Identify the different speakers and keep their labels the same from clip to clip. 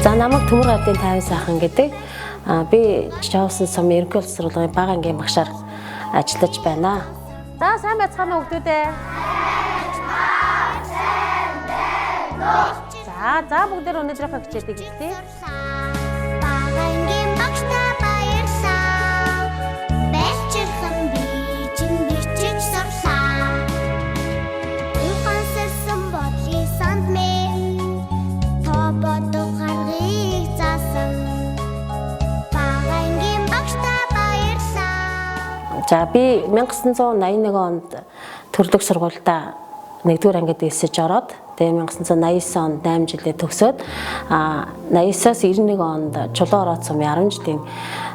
Speaker 1: За намайг Төмөр ардын 50 сайхан гэдэг. Би Жавсан сум ерөнхий улс сургуулийн бага ангийн багшаар ажиллаж байна.
Speaker 2: За сайн байцгаана уу хүүхдүүдээ. За бүгдээр өнөөдрийнхөө хичээлийг хэлье.
Speaker 3: Бага ангийн багштай баярлалаа. Бэлчирхэн бичэн бичиж сурлаа. Ухаансарсан бодлын санд минь тобод гаргыг заасан. Бага ангийн багштай баярлалаа.
Speaker 1: За би 1981 онд төрлөх сургуультай 1-р ангид эсэж ороод тэгээ 1989 онд 8 жилээ төгсөөд 89-аас 91 онд Чулуун ороод сумын 10 жилийн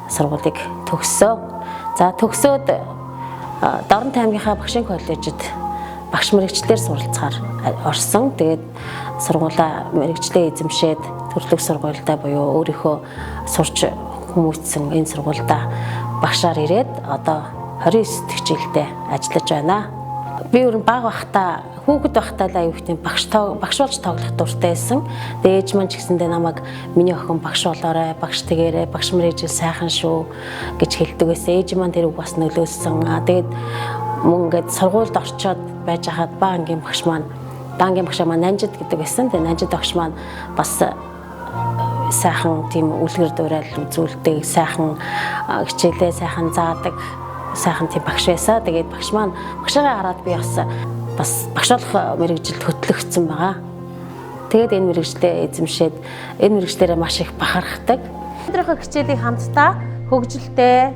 Speaker 1: сургуулийг төгссөн. За төгсөөд Дорнот аймгийнхаа багшийн коллежид багш мэрэгчлэр суралцахаар орсон. Тэгээд сургуулаа мэрэгчлээ эзэмшээд төрлөх сургуультай буюу өөрийнхөө сурч хүмүүстсэн энэ сургуультай багшаар ирээд одоо 29 дэх жилдээ ажиллаж байна. Би өөр бага бахта хүүхэд байхдаа л аюу их багш болж тоглох дуртай байсан. Тэгээ ээж маань ч гэсэндээ намайг миний охин багш болоорой, багш тэгээрэй, багш мэрэгжил сайхан шүү гэж хэлдэг байсан. Ээж маань тэр үг бас нөлөөлсөн. Тэгээд мөн ингээд сургуульд орчоод байж хаад бага ангийн багш маань Нанжид гэдэг байсан. Тэгээ Нанжид багш маань бас сайхан тийм үлгэр дуурайл үзүүлдэг, сайхан хичээлээ сайхан заадаг, сайхан тийм багш байсан. Тэгээд багш маань багшаа хараад би бас багш болох мэрэгжилд хөтлөгдсөн байгаа. Тэгээд энэ мэрэгжлээ эзэмшээд энэ мэрэгжлээрээ маш их бахархдаг.
Speaker 2: Өнөөдрийнхөө хичээлийг хамтдаа хөгжилтэй,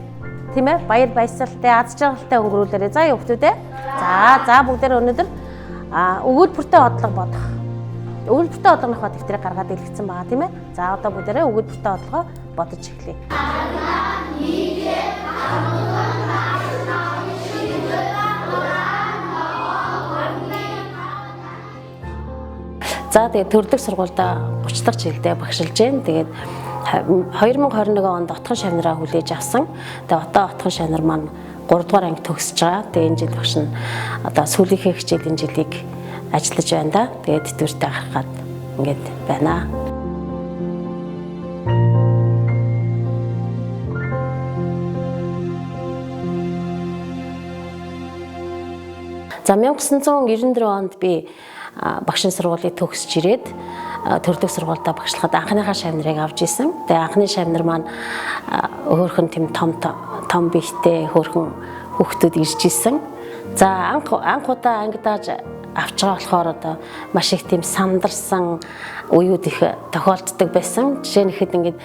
Speaker 2: тийм ээ, баяр баясгалтай, аз жаргалтай өнгөрүүлээрэй. За хүүхдүүдээ. За бүгдээр өнөөдөр өгүүлбэртэй одлого бодох. Өгүүлбэртэй одлогынхоо дэвтрийг гаргаад илгэсэн байгаа, тийм ээ. За одоо бүгдээрээ өгүүлбэртэй одлогоо бодож эхлэе.
Speaker 1: За тэгээд төрлөх сургуультай 30 дахь жилдээ багшилж байна. Тэгээд 2021 онд отхон шавнараа хүлээж авсан. Тэгээд одоо отхон шавнар маань 3 дугаар анги төгсөж байгаа. Тэгээд энэ жил багш нь одоо сүүлийнхээ хичээлийн жилийг ажиллаж байна да. Тэгээд тэтгэвртэй гаргаад ингээд байна. За 1994 онд би багшийн сургуулийг төгсөж ирээд төрлөх сургуультай багшлахад анхныхаа шавнарыг авч исэн. Тэгээ анхны шавнар маань хөөрхөн тийм том биетэй хөөрхөн хүүхдүүд ирж исэн. За анх удаа ангидааж авч байгаа болохоор одоо маш их тийм сандарсан үеуд их тохиолддог байсан. Жишээ нь ихэд ингээд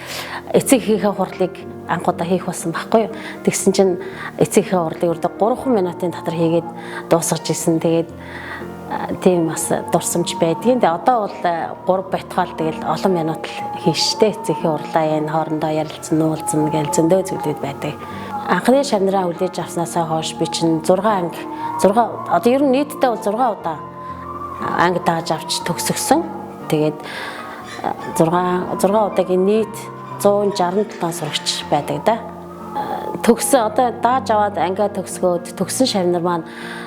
Speaker 1: эцэг эхийнхээ хурлыг анх удаа хийх болсон байхгүй юу. Тэгсэн чинь эцэг эхийнхээ хурлыг өрдө 3 минутын дотор хийгээд дуусгаж исэн. Тэгээд тийм бас дурсамж байдгийн. Тэгээ одоо бол 3 байтгаал тэгэл олон минут л хийштэй эцэгхийн урлаа энэ хоорондоо ярилцсан нуулзсан гэж зөндөө зүйлүүд байдаг. Анхны шавнараа хүлээж авснасаа хойш би чинь 6 одоо ер нь нийтдээ бол 6 удаа анги дааж авч төгсгсөн. Тэгээд 6 удаагийн нийт 167 сурагч байдаг да. Одоо дааж аваад ангиа төгсгөөд төгсөн шавнар маань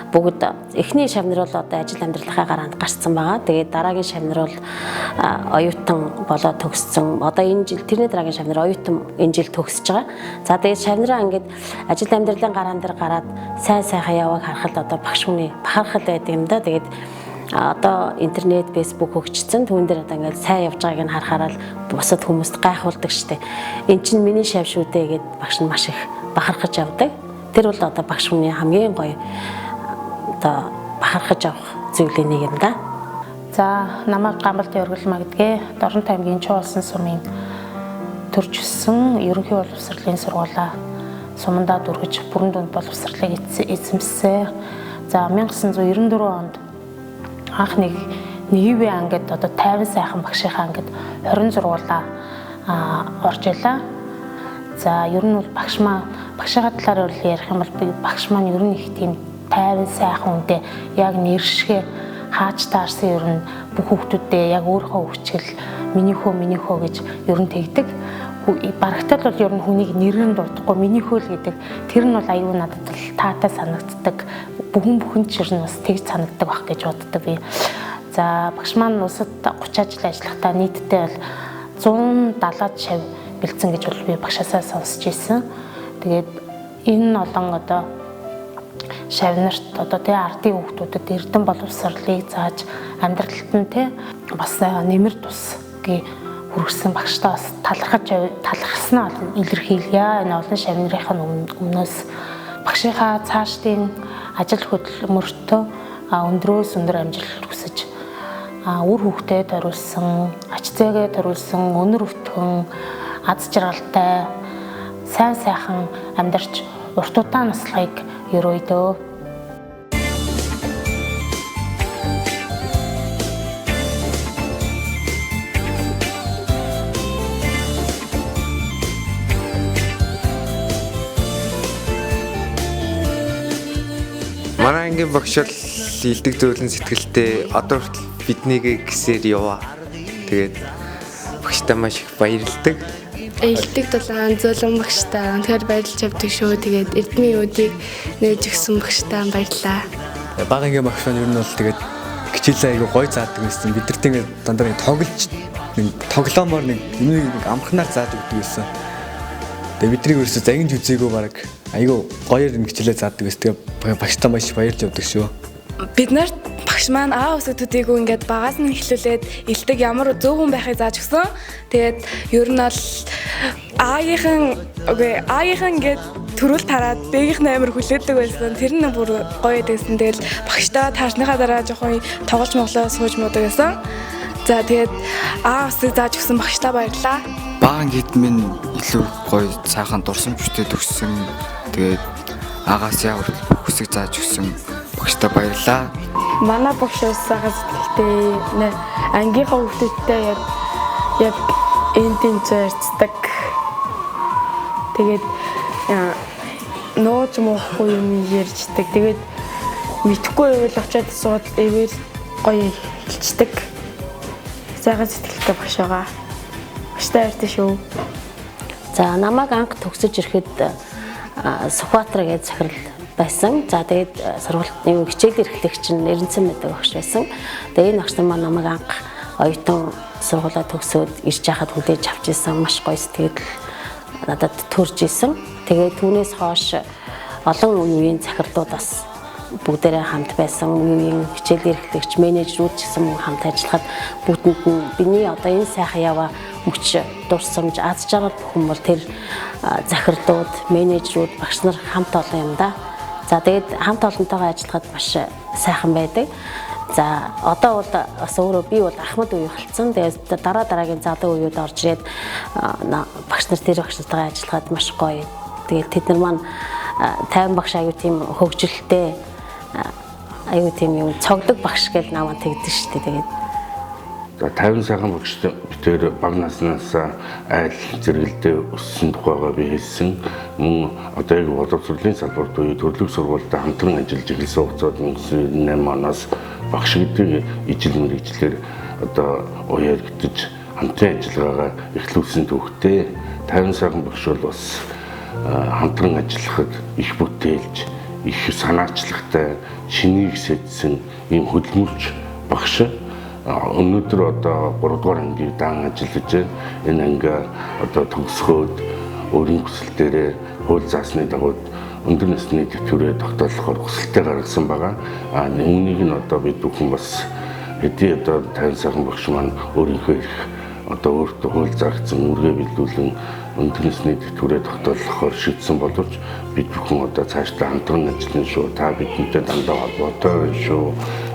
Speaker 1: бүгд эхний шавнар бол одоо ажил амьдралынхаа гараанд гарцсан байгаа. Тэгээд дараагийн шавнар бол оюутан болоод төгссөн. Одоо энэ жил тэрний дараагийн шавнар оюутан энэ жил төгсөж байгаа. За тэгээд шавнараа ингээд ажил амьдралын гараан дээр гараад сайхан яваг харахад одоо багш хүний бахархал байдаг юм да. Тэгээд одоо интернет, фэйсбүүк хөгжсөн. Түүн дээр одоо ингээд сайн явж байгааг нь харахаараа бусад хүмүүст гайхуулдаг штеп. Энд чинь миний шав шүү дээ гэд багш нь маш их бахархаж явдаг. Тэр бол одоо багш хүний хамгийн гоё одоо бахархаж авах зүйлийн нэг юм да.
Speaker 4: За намайг Гамбалт Өргөлмаа гэдгээ Дорнот аймгийн Чуулсан сумын төрж өссөн ерөнхий боловсролын сургуулаа сумандаа дүргэж бүрэн дүнд боловсролыг эзэмссэн. За 1994 онд анх нэг ангид одоо 50 сайхан багшийнхаа ангид 20 сургуулаа орж илаа. За ер нь бол багшийнхаа талаар ярих юм бол багш маань ер нь их тийм 50 сайхан үнтэй яг нэршгэ хааж таарсан ер нь бүх хүүхдүүдээ яг өөрийнхөө хүчил миний хөө гэж ер нь тэгдэг. Барагтал бол ер нь хүнийг нэрээр дуудахгүй миний хөө л гэдэг тэр нь бол аюу надад л таатай санагддаг. Бүхэн ч ер нь бас тэгж санагддаг байх гэж боддог би. За багш маань улсад 30 жил ажиллахдаа нийтдээ бол 170-аад шав бэлдсэн гэж бол би багшаасаа сонсч ирсэн. Тэгээд энэ олон одоо шавнарт одоо тий ардын хүүхдүүдэд эрдэм боловсролыг зааж амьдралд нь тий бас нэмэр тусгий хүргэсэн багштай бас талархснаа илэрхийлье. Энэ олон шавнырын өмнөөс багшийнхаа цаашдын ажил хөдөлмөртөө өндрөөс өндөр амжилт хүсэж үр хүүхдэд зориулсан, ач зээгээд зориулсан, өнөр өвтгөн, аз жаргалтай, сайн сайхан амьдарч урт удаан наслахыг ерөөдөө.
Speaker 5: Манай ангийн багш л илдэг зөөлөн сэтгэлтэй одоо хүртэл биднийг гисээр яваа. Тэгээд багштай маш их баярлдаг.
Speaker 6: Илдэг дулаан зөөлөн багштай үнэхээр баярлж явдаг шүү. Тэгээд эрдмийн үдийг нээж өгсөн багштай баярлаа.
Speaker 7: Бага ангийн багш нь ер нь бол тэгээд хичээлээ айгүй гоё заадаг байсан. Бидэрт ингээд дандаа тоглоомоор нэг амхнаар заадаг гэсэн. Тэгээд бидний ерөөсөө загинж үзээгүй баг айгүй гоёор нэг хичээлээ заадаг байсан. Тэгээд багштай маш баярлж явдаг шүү.
Speaker 6: Бид нарт багш маань өсөдүүдийгөө ингээд багаас нь эхлүүлээд илдэг ямар зөв хүн байхыг зааж өгсөн. Тэгээд ер нь бол аагийнхан ингээд төрүүл тараад бээгийнх нь амар хүлээдэг байсан. Тэр нь бүр гоё байсан. Тэгэл багштай таашныхаа дараа жоохон тоглож моглоо сууж муудаг байсан. За тэгээд өсөд зааж өгсөн багштай баярлаа.
Speaker 8: Баган хэд минь илүү гоё цаахан дурсамжтай төгссөн. Тэгээд агаас яавал хүсэг зааж өгсөн багштай баярлаа.
Speaker 6: Манай багш усаагаа сэтгэлтэй ангийнхаа хүүхдүүдтэй яг энэ тэнцэрцдэг. Тэгээд нууж муухгүй юм ярьждаг. Тэгээд мэдхгүй байвал очиод сууд эвэр гоё хэлцдэг. Сайхан сэтгэлтэй багш байгаа. Багштай баяртай шүү.
Speaker 1: За намайг анх төгсөж ирэхэд Сүхбаатар гэж захирал байсан. За тэгээд сургуулийн хичээл эрхлэгч нь Эрдэнэсэн байдаг багш байсан. Тэгээд энэ багш нар намайг анх оюутан сургуулаа төгсөөд ирж яхад хүлээж авч ирсэн. Маш гоё сэтгэл надад төрж исэн. Тэгээд түүнээс хойш олон үеийн захирлууд бас бүгдээрээ хамт байсан. Үеийн хичээл эрхлэгч, менежерүүд ч гэсэн хамт ажиллахад бүгдэнд нь биний одоо энэ сайхан яваа мөч дурсамж, аз жаргал бүхэн бол тэр захирлууд, менежерүүд, багш нар хамт олон юм да. За тэгээд хамт олонтойгоо ажиллахад маш сайхан байдаг. За одоо бол бас өөрөө би бол Ахмад үе болцсон. Тэгээд дараагийн залуу үеуд орж ирээд багш нар тэр багш нартайгаа ажиллахад маш гоё. Тэгээд тэд нар маань 50 багш аюу тийм хөгжилтэй аюу тийм юм цоглог багш гэж намайг тэгдэг шүү дээ. Тэгээд
Speaker 9: за 50 сайхан багштай битээр бага наснаас айл зэрэгэлдээ өссөн тухайгаа би хэлсэн. Мөн одоо яг боловсролын салбарт үе төрлөг сургуультай хамтран ажиллаж эхэлсэн хугацаанд 1998 оноос багш гэдэг ижил мэргэжлэр одоо уяаргдж хамтран ажиллагаагаа эхлүүлсэн төвхтэй 50 сайхан багш бол бас хамтран ажиллахад их бүтээлж, их санаачлагтай, шинийг сэдсэн ийм хөдөлмөрч багш. Өнөөдөр одоо 3 дугаар ангийг даан ажиллаж байна. Энэ ангаа одоо төгсгөөд өөрийн хүсэлтээрээ хууль заасны дагуу өндөр насны тэтгэврээ тогтоолохоор хүсэлтээ гаргасан байгаа. Үүнийг нь одоо бид бүхэн бас хэдий одоо 50 сайхан багш маань өөрийнхөө их одоо өөртөө хууль зарагдсан үүргээ биелүүлэн өндөр насны тэтгэврээ тогтоолохоор шийдсэн боловч бид бүхэн одоо цаашдаа хамтран ажиллана шүү. Та бидэнтэй дандаа холбоотой байна шүү.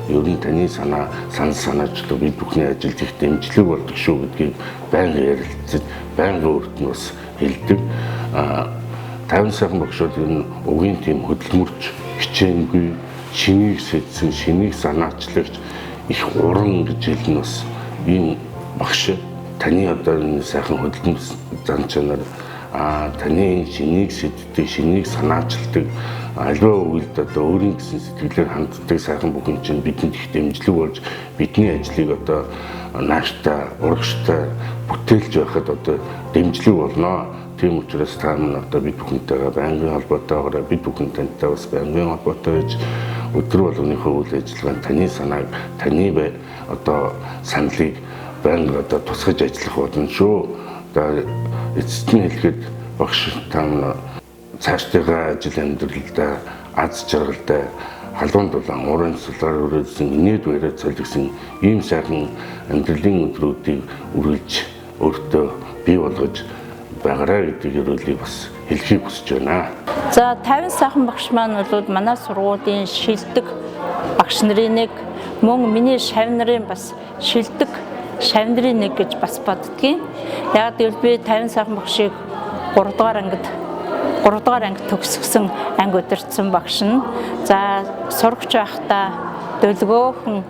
Speaker 9: Ер нь таны санаачлал бид бүхний ажилд их дэмжлэг болдог шүү гэдгийг байнга ярилцаж, байнга өөрт нь бас хэлдэг. 50 сайхан багшууд ер нь угийн тийм хөдөлмөрч, хичээнгүй, шинийг сэдсэн, шинийг санаачлагч их уран гэж хэлнэ бас ийм багш таны одоо энэ сайхан хөдөлмөр зан чанар таны шинийг сэддэг, шинийг санаачилдаг альва үгд одоо өөрийн гэсэн сэтгэлээр ханддаг сайхан бүхэн чинь бидэнд их дэмжлэг болж бидний ажлыг одоо нааштай, урагштай бүтээлж байхад одоо дэмжлэг болно. Тийм учраас та нар одоо бид бүхэнтэйгээ байнгын холбоотойгоор бид бүхэн тантай бас байнгын холбоотой байж өдөр болгоныхоо үйл ажиллагаанд таны санааг, таны одоо саналыг байнга одоо тусгаж ажиллах болно шүү. Одоо эцэст нь хэлэхэд багш та цаашдынхаа ажил амьдралдаа аз жаргалтай халуун дулаан уран сулаар өрөөдсөн инээд баяраа цолигсон ийм сайхан амьдралын өдрүүдийг үргэлж өөртөө бий болгож байгаарай гэдэг ерөөлийг бас хэлхийг хүсэж байна.
Speaker 10: За 50 сайхан багш маань бол манай сургуулийн шилдэг багш нарын нэг, мөн миний шавь нарын бас шилдэг шавь нарын нэг гэж бас боддгийн. Яг гэвэл би 50 сайхан багшийг 3 дугаар анги төгсгсөн анги удирдсан багш нь. За сурагч байхдаа дөлгөөхөн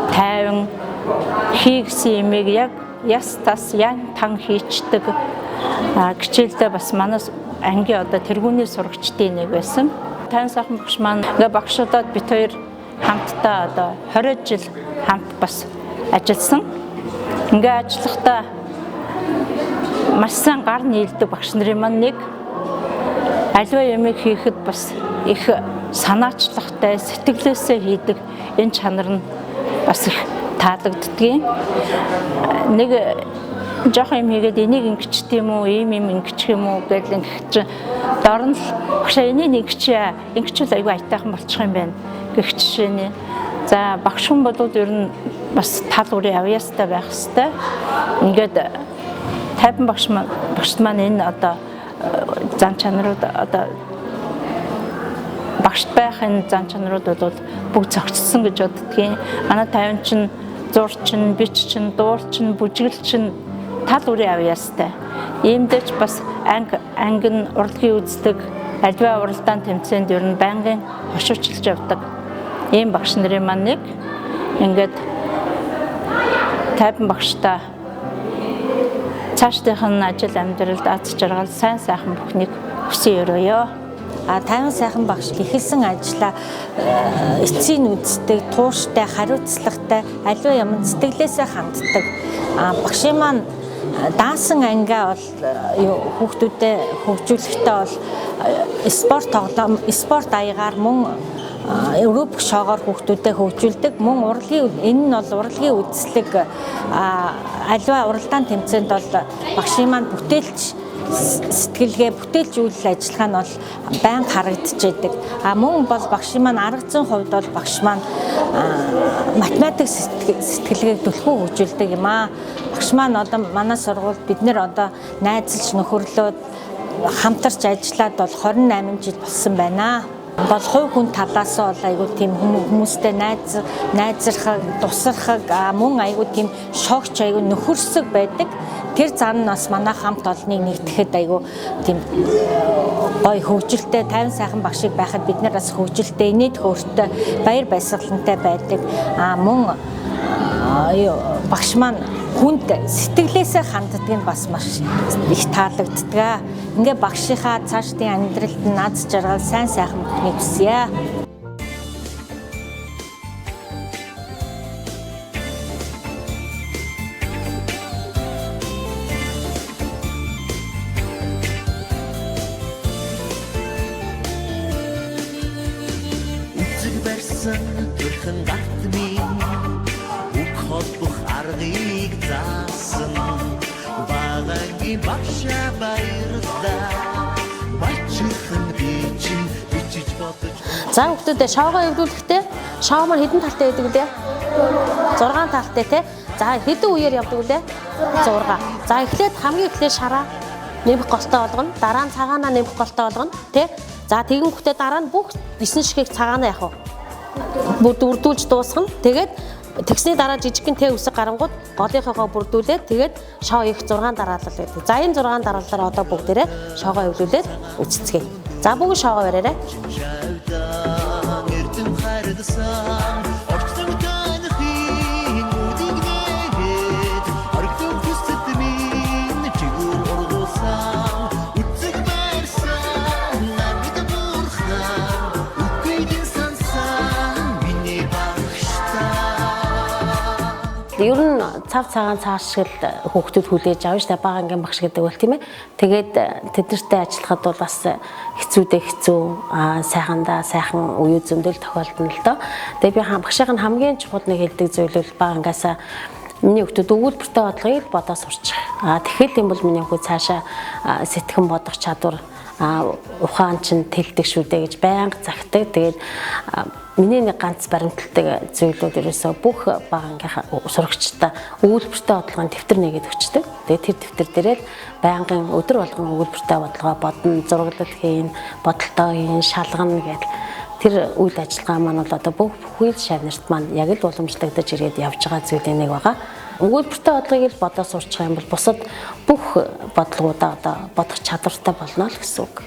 Speaker 10: тайван хийгсэн юмыг яг яс тас ян тан хийчдэг хичээлдээ бас манай ангийн одоо тэргүүний сурагчдын нэг байсан. 50 сайхан багш маань багшуудад бид хоёр хамтдаа одоо 20 жил хамт бас ажилласан. Ингээ ажиллахдаа маш сайн гар нийлдэг багш нарын маань нэг, аливаа юмыг хийхэд бас их санаачлагтай, сэтгэлээсээ хийдэг энэ чанар нь бас их таалагддгийн. Нэг жоох юм хийгээд энийг ингэчих юм уу, ийм юм ингэчих юм уу гэдэл ингэчих дор нь багшаа энийг ингэчихвэл айгүй айтайхан болчих юм байна гэх жишээний. За багш хүн бол ер нь бас тал үрийн авьяастай байх хэвээр. Ингээд 50 багш маань энэ одоо зан чанарууд одоо багш байхын зан чанарууд бол бүгд зохицсон гэж боддгийн. Манай 50 чин, зурч чин, бич чин, дуур чин, бүжгэл чин тал үрийн авьяастай. Иймдээч бас анги нь урлагийн үзлэг, аливаа уралдаан тэмцээнд ер нь байнгын хошуучилж явдаг. Ийм багш нарын маань нэг. Ингээд 50 багштай цаашдын ажил амьдралд аз жаргал сайн сайхан бүхнийг хүсэн өрөөё.
Speaker 2: 50 сайхан багш эхэлсэн ажлаа эцсийн үздэг, тууштай, хариуцлагатай, аливаа юмд сэтгэлээсээ ханддаг. Багшийн маань даасан ангиа бол хүүхдүүдэд хөгжүүлэхдээ бол спорт тоглоом, спорт аягаар мөн Европ шоогоор хүүхдүүдэд хөгжүүлдэг. Мөн урлагийн энэ нь бол урлагийн үзлэг аливаа уралдаан тэмцээнд бол багшийн маань бүтээлч сэтгэлгээ бүтээлч үйл ажиллагаа нь бол байнга харагдчихэдэг. Мөн бол багшийн маань арга зүйн хувьд бол багш маань математик сэтгэлгээг төлхөө хөгжүүлдэг юм аа. Багш маань одоо манай сургуульд бид нэр одоо найзалж нөхөрлөөд хамтарч ажиллаад бол 28 жил болсон байна. Бол хувь хүн талаас бол айгүй тийм хүмүүстэй найзрахаг, тусрахаг, мөн айгүй тийм шогч айгүй нөхөрсөг байдаг. Тэр зан нь бас манай хамт олныг нэгтгэхэд айгүй тийм гоё хөгжилтэй 50 сайхан багшийг байхад бид нар бас хөгжилтэй, инээд хөөртэй, баяр баясгалантай байдаг. Мөн багш маань хүнд сэтгэлээсээ ханддаг нь бас маш их таалагддаг. Ингээ багшийнхаа цаашдын амьдралд нь аз жаргал сайн сайхан бүхнийг хүсье.
Speaker 11: Үзэг барьсан төрхөн гартмын үг холбох аргыг заасан багагийн багша баярлаа бачхан бичин бичиж бодож.
Speaker 2: За хүүхдүүдээ шоогоо эвлүүлэхдээ шоу маань хэдэн талтай байдаг вэ? 6 талтай тий. За хэдэн үеэр явдаг вэ? 6. За эхлээд хамгийн эхлээд шараа нэмэх голтой болгоно. Дараа нь цагаанаа нэмэх голтой болгоно тий. За тэгэнгүүтээ дараа нь бүх 9 шигийг цагаанаа яах вэ? Бүрдүүлж дуусгана. Тэгээд тэгсний дараа жижигхэн тэ үсэг гарангууд голынхоо бүрдүүлээд тэгээд шоу их 6 дараалал байдаг. За энэ 6 дараалалаар одоо бүгдээрээ шоогоо эвлүүлээд үцэцгээе. За бүгд шоогоо бариарай.
Speaker 1: Ер нь цав цагаан цааш шил хүүхдүүд хүлээж авна штэ бага ангийн багш гэдэг бол тийм ээ. Тэгээд тэднэртэй ажиллахад бол бас хэцүүдээ хэцүү сайхандаа сайхан үе зөндөл тохиолдно л доо. Тэгээд би багшийн хамгийн чухал нэг хэлдэг зүйл бол бага ангиасаа миний хүүхдүүд өгүүлбэртэй бодлогыг бодоо сурчих. Тэгэхэд юм бол миний хүүхд цаашаа сэтгэн бодох чадвар ухаан чинь тэлдэг шүү дээ гэж байнга загтаг. Тэгээд миний нэг ганц баримталтай зүйлүүд ерөөсөө бүх бага ангийнхаа сурагчдаа өгүүлбэртэй бодлогын дэвтэр нэгээд өгчдөг. Тэгээд тэр дэвтэр дээрээ байнгын өдөр болгон өгүүлбэртэй бодлогоо бодно, зураглал хийн, бодолтой хийн, шалгана гэдэг. Тэр үйл ажиллагаа маань бол одоо бүх үйл шавнарт маань яг л уламжлагдаж ирээд явж байгаа зүйлийн нэг байгаа. Өгүүлбэртэй бодлогыг л бодоо сурчих юм бол бусад бүх бодлогуудаа одоо бодох чадвартай болно л гэсэн үг.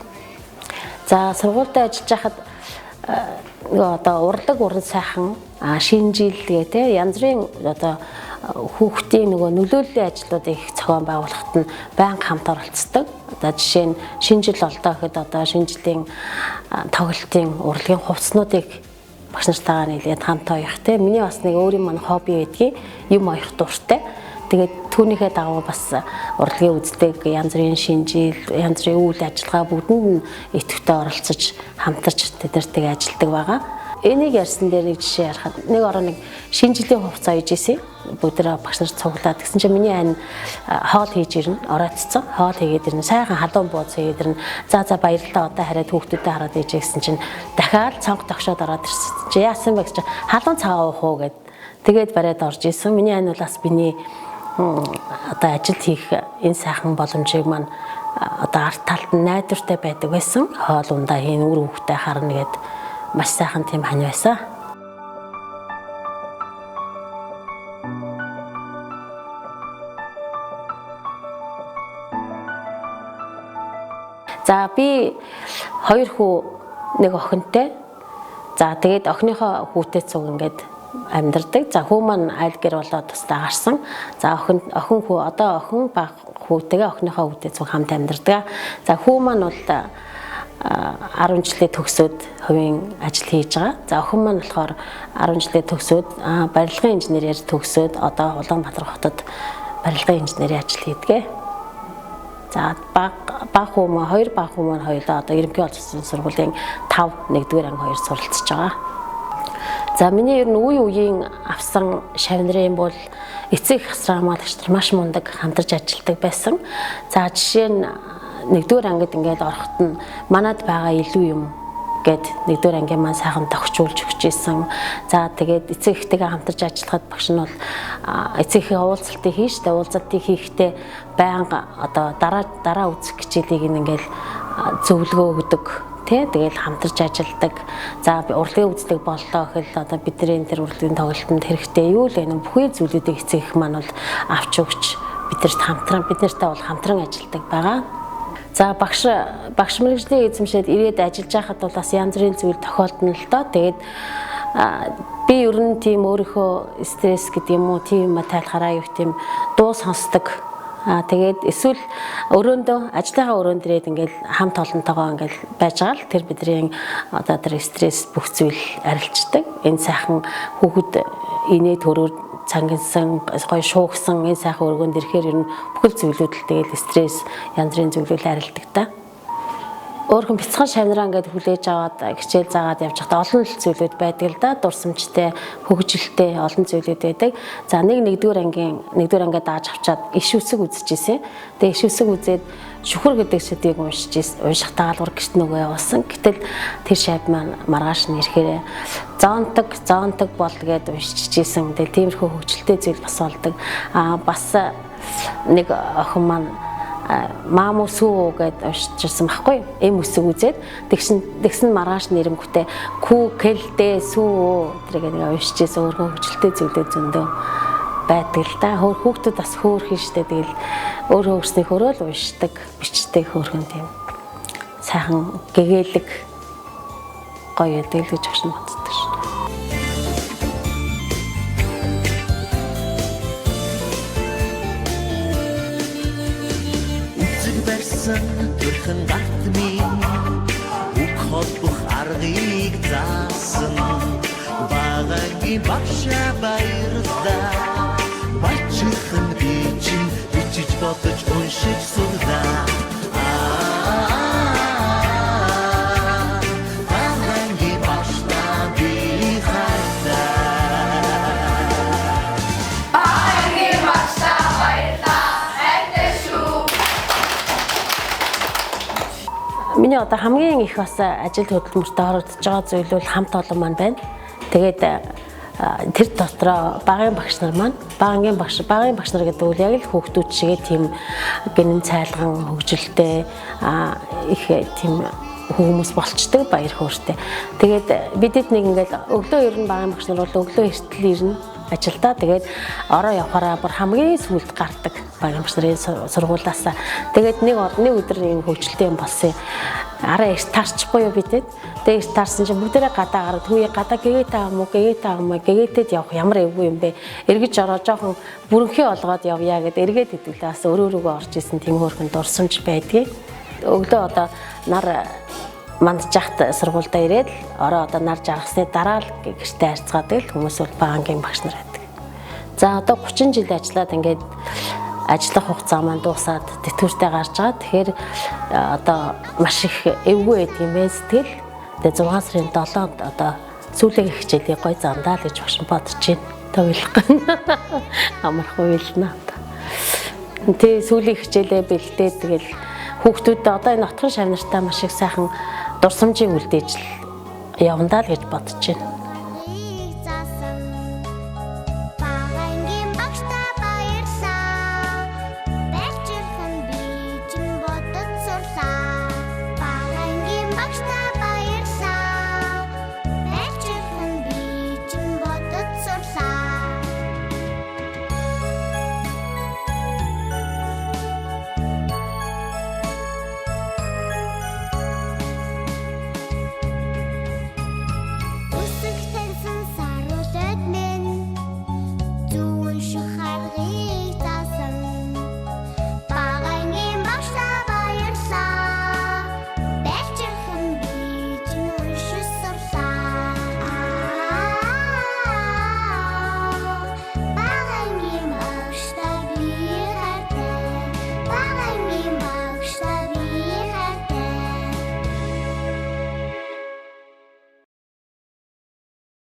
Speaker 1: За сургуультай ажиллаж байхад одоо урлаг уран сайхан шинжилгээ те янз бүрийн одоо хүүхдийн нөгөө нөлөөллийн ажлуудыг зохион байгуулахад нь байнга хамт оролцдог. Одоо жишээ нь шинжил олдоо гэхэд одоо шинжилийн тоглолтын урлагийн хувцснуудыг багш нартайгаа нийлээд хамт оёх те. Миний бас нэг өөрийн маань хобби байдгийг юм оёх дуртай. Тэгээд түүнийхээ дагуу бас урлагийн үздэг янз бүрийн шинжил, янз бүрийн үйл ажиллагаа бүгдэнд нь идэвхтэй оролцож хамтарч тэдэртэйг ажилладаг байгаа. Энийг ярьсан дээр нэг жишээ ярихад нэг ороо нэг шинжилийн хувцас ойж исэн. Бүгдээ багш нарт цуглаад гэсэн чинь миний ань хоол хийж ирнэ, оройтцсон. Хоол хийгээд ирнэ, сайхан халуун бууз хийгээд ирнэ. За баярлалаа одоо хараад хүүхдүүдэд хараад ижээ гэсэн чинь дахиад цонх тогшоод ороод ирсэн. Чи яасан бэ гэж халуун цагаа уух уу гэд. Тэгээд бариад орж исэн. Миний ань бол бас биний одоо ажил хийх энэ сайхан боломжийг маань одоо арт талд нь найдвартай байдаг байсан. Хоол ундаа хийн үр хүүхдээ харна гэд маш сайхан тийм хань байсан. За би 2 хүү нэг охинтой. За тэгээд охиныхоо хүүтэй цуг ингээд амьдардаг. За хүү маань айл гэр болоод тусдаа гарсан. За охин хүү одоо охин баг хүүтэйгээ охиныхоо хүүтэй цуг хамт амьдардаг. За хүү маань бол 10 жилээ төгсөөд хувийн ажил хийж байгаа. За охин маань болохоор 10 жилээ төгсөөд барилгын инженерээр төгсөөд одоо Улаанбаатар хотод барилгын инженерийн ажил хийдэг. За баг хүү маань 2 баг хүү маань хоёулаа одоо ерөнхий боловсролын сургуулийн 5 1-р анги 2 суралцж байгаа. За миний ер нь үеийн авсан шавнарын бол эцэг их хамгаалагч нар маш мундаг хамтарч ажилладаг байсан. За жишээ нь 1-р ангид ингээд ороход нь манад байгаа илүү юм гэд 1-р ангийн маань сайхан тохижуулж өгч ийсэн. За тэгээд эцэг ихтэйгээ хамтарч ажиллахад багш нь бол эцэг ихийн уулзалтыг хийжтэй уулзалтыг хийхдээ байнга одоо дараа үзэх хичээлийг ингээд зөвлөгөө өгдөг. Тэгээд хамтарч ажилладаг. За урлагийн үзлэг боллоо гэхэл одоо бидний тэр урлагийн тоглолтод хэрэгтэй юу л энэ бүхий зүйлүүдийг эцэг их маань бол авч өгч биднэртэй бол хамтран ажилладаг байгаа. За багш мэргэжлийн эзэмшээд ирээд ажиллаж байхад бол бас янз бүрийн зүйл тохиолдно л доо. Тэгээд би ер нь тийм өөрийнхөө стресс гэдэг юм уу тийм тайлхараа юу тийм дуу сонсдог. Тэгээд эсвэл өрөөндөө ажлынхаа өрөөнд ирээд ингээл хамт олонтойгоо ингээл байж байгаа л тэр бидний одоо тэр стресс бүх зүйл арилждаг. Энэ сайхан хүүхэд инээд хөрөөр цангинсан гоё шуугсан энэ сайхан өргөнд ирэхээр ер нь бүхэл зүйлүүд л тэгээд стресс янз бүрийн зүйлүүд арилдаг та. Өөрхөн бяцхан шавнараа ингээд хүлээж аваад хичээл заагаад явж байхдаа олон зүйлүүд байдаг л да. Дурсамжтай, хөгжилтэй олон зүйлүүд байдаг. За 1-р ангиа дааж авчаад иш үсэг үзчихсэн. Тэгээ иш үсэг үзээд шүхэр гэдэг сэдвийг унших даалгавар гэрт нөгөө явуулсан. Гэтэл тэр шавь маань маргааш нь ирэхээр зоонтог бол гээд уншижсэн. Тэгээ тиймэрхүү хөгжилтэй зүйл бас болдог. Бас нэг охин маань маамуу сүү гэдээ уншижсэн байхгүй юу? Эм үсэг үзээд тэгсэн маргааш нэрэнгүүтээ кэлдэ сүү тэрийг нэг уншижсэн өөрхөн хөгжилтэй зүйлүүд зөндөө байдаг л да. Хүүхдүүд бас хөөрхөн штэ тэгэл өөрөө өөрснийхөө л уншдаг, бичдэг хөөрхөн тийм сайхан гэгээлэг гоё байдаг л гэж өгч боддог шүү.
Speaker 11: Төрхөн гарт минь үг холбох аргыг заасан багагийн багша баярлаа бачхан би чинь бичиж бодож уншиж сурлаа багагийн багшта би хайрлаа багагийн
Speaker 1: Миний одоо хамгийн их бас ажил хөдөлмөртөд оролцож байгаа зүйл бол хамт олон маань байна. Тэгээд тэр дотроо багийн багш нар маань багийн багш нар гэдэг үл яг л хүүхдүүд шигээ тийм гинэн цайлган хөгжилтэй их тийм хүмүүс болчдөг баяр хөөртэй. Тэгээд бидэд нэг ингээл өглөө ирнэ багийн багш нар бол өглөө эртэл ирнэ ажилдаа. Тэгээд ороо явахаараа бүр хамгийн сүүлд гардаг багийн багш нарын сургуулиас. Тэгээд нэг өдөр ийм хөгжилтэй юм болсон. Араа эрт таарчихгүй юу бидэд. Тэгээд эрт таарсан чинь бүгдээрээ гадаа гараад түүе гадаа гэгээтэй аа мó гэгээтэд явах ямар эвгүй юм бэ? Эргэж ороо жоохон бүрэнхий олгоод явъя гэд эргээд идэвлээ. Бас өрөөрөөгөө орж исэн тийм хөөрхөн дурсамж байдгийг. Өглөө одоо нар мандж яхад сургуультай ирээд ороо одоо нар жаргасны дараа л гэртээ харьцаадаг л хүмүүс бол багийн багш нар байдаг. За одоо 30 жил ажиллаад ингээд ажиллах хугацаа маань дуусаад тэтгэвртэй гарч байгаа. Тэгэхээр одоо маш их эвгүй байдаг юм байна сэтгэл. Тэгээ 6 сарын 7-нд одоо сүүлийн хичээлийг гой зандаа л гэж багш бодож байна. Тоглох. Амархан уйлна. Тэгээ сүүлийн хичээлээ бэлдээд тэгэл хүүхдүүд одоо энэ отхон шавнартай маш их сайхан дурсамжийг үлдээж явна даа л гэж бодож байна.